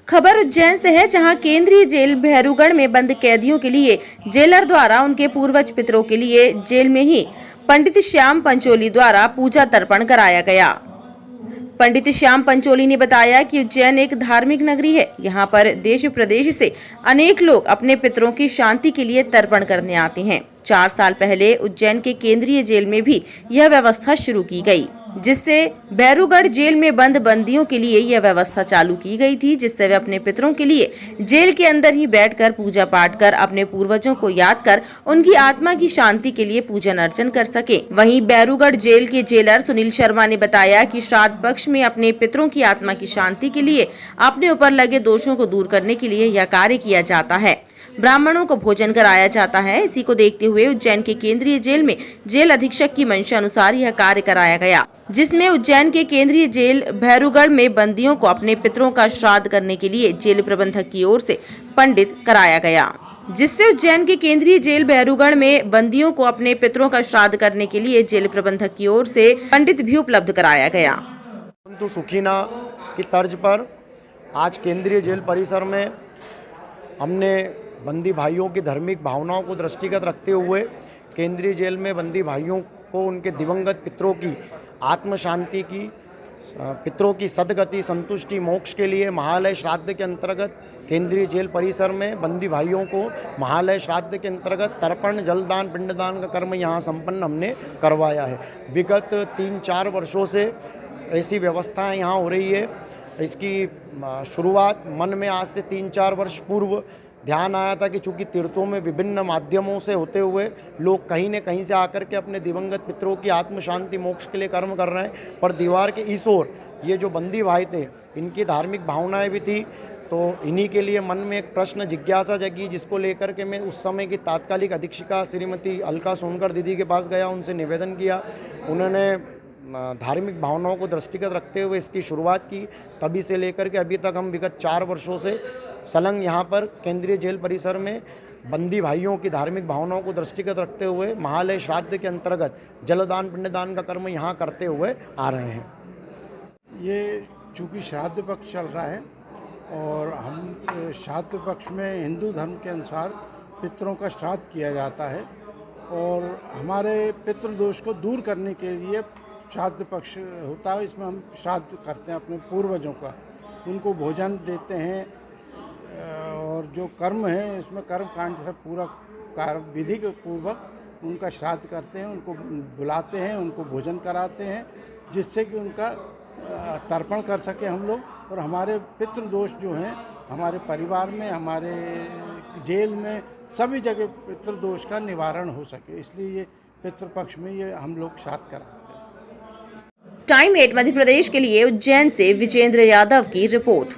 खबर उज्जैन से है, जहां केंद्रीय जेल भैरूगढ़ में बंद कैदियों के लिए जेलर द्वारा उनके पूर्वज पितरों के लिए जेल में ही पंडित श्याम पंचोली द्वारा पूजा तर्पण कराया गया। पंडित श्याम पंचोली ने बताया कि उज्जैन एक धार्मिक नगरी है। यहाँ पर देश प्रदेश से अनेक लोग अपने पितरों की शांति के लिए तर्पण करने आते हैं। 4 साल पहले उज्जैन के केंद्रीय जेल में भी यह व्यवस्था शुरू की गई, जिससे भैरूगढ़ जेल में बंद बंदियों के लिए यह व्यवस्था चालू की गई थी, जिससे वे अपने पितरों के लिए जेल के अंदर ही बैठकर पूजा पाठ कर अपने पूर्वजों को याद कर उनकी आत्मा की शांति के लिए पूजन अर्चन कर सके। वहीं भैरूगढ़ जेल के जेलर सुनील शर्मा ने बताया कि श्राद्ध पक्ष में अपने पितरों की आत्मा की शांति के लिए अपने ऊपर लगे दोषों को दूर करने के लिए यह कार्य किया जाता है। ब्राह्मणों को भोजन कराया जाता है। इसी को देखते हुए उज्जैन के केंद्रीय जेल में जेल अधीक्षक की मंशा अनुसार यह कार्य कराया गया, जिसमें उज्जैन के केंद्रीय जेल भैरूगढ़ में बंदियों को अपने पितरों का श्राद्ध करने के लिए जेल प्रबंधक की ओर से पंडित कराया गया, जिससे उज्जैन के केंद्रीय जेल भैरूगढ़ में बंदियों को अपने पितरों का श्राद्ध करने के लिए जेल प्रबंधक की ओर से पंडित भी उपलब्ध कराया गया। तो सुखीना की तर्ज पर आज केंद्रीय जेल परिसर में हमने बंदी भाइयों की धार्मिक भावनाओं को दृष्टिगत रखते हुए केंद्रीय जेल में बंदी भाइयों को उनके दिवंगत पितरों की आत्म शांति की, पितरों की सद्गति, संतुष्टि, मोक्ष के लिए महालय श्राद्ध के अंतर्गत केंद्रीय जेल परिसर में बंदी भाइयों को महालय श्राद्ध के अंतर्गत तर्पण, जलदान, पिंडदान का कर्म यहाँ संपन्न हमने करवाया है। विगत 3-4 वर्षों से ऐसी व्यवस्थाएं यहाँ हो रही है। इसकी शुरुआत मन में आज से 3-4 वर्ष पूर्व ध्यान आया था कि चूंकि तीर्थों में विभिन्न माध्यमों से होते हुए लोग कहीं न कहीं से आकर के अपने दिवंगत पितरों की आत्म शांति, मोक्ष के लिए कर्म कर रहे हैं, पर दीवार के इस ओर ये जो बंदी भाई थे इनकी धार्मिक भावनाएं भी थी। तो इन्हीं के लिए मन में एक प्रश्न, जिज्ञासा जगी, जिसको लेकर के मैं उस समय की तात्कालिक अधीक्षिका श्रीमती अलका सोनकर दीदी के पास गया, उनसे निवेदन किया। उन्होंने धार्मिक भावनाओं को दृष्टिगत रखते हुए इसकी शुरुआत की। तभी से लेकर के अभी तक हम विगत 4 वर्षों से संलग्न यहाँ पर केंद्रीय जेल परिसर में बंदी भाइयों की धार्मिक भावनाओं को दृष्टिगत रखते हुए महालय श्राद्ध के अंतर्गत जलदान, पिंडदान का कर्म यहाँ करते हुए आ रहे हैं। ये चूँकि श्राद्ध पक्ष चल रहा है और हम श्राद्ध पक्ष में हिंदू धर्म के अनुसार पितरों का श्राद्ध किया जाता है और हमारे पितृदोष को दूर करने के लिए श्राद्ध पक्ष होता है। इसमें हम श्राद्ध करते हैं अपने पूर्वजों का, उनको भोजन देते हैं और जो कर्म है इसमें कर्म कांड से पूरा कार्य विधि के पूर्वक उनका श्राद्ध करते हैं, उनको बुलाते हैं, उनको भोजन कराते हैं, जिससे कि उनका तर्पण कर सके हम लोग और हमारे पितृदोष जो हैं हमारे परिवार में, हमारे जेल में, सभी जगह पितृदोष का निवारण हो सके, इसलिए ये पितृपक्ष में ये हम लोग श्राद्ध कराते हैं। टाइम 8 मध्य प्रदेश के लिए उज्जैन से विजेंद्र यादव की रिपोर्ट।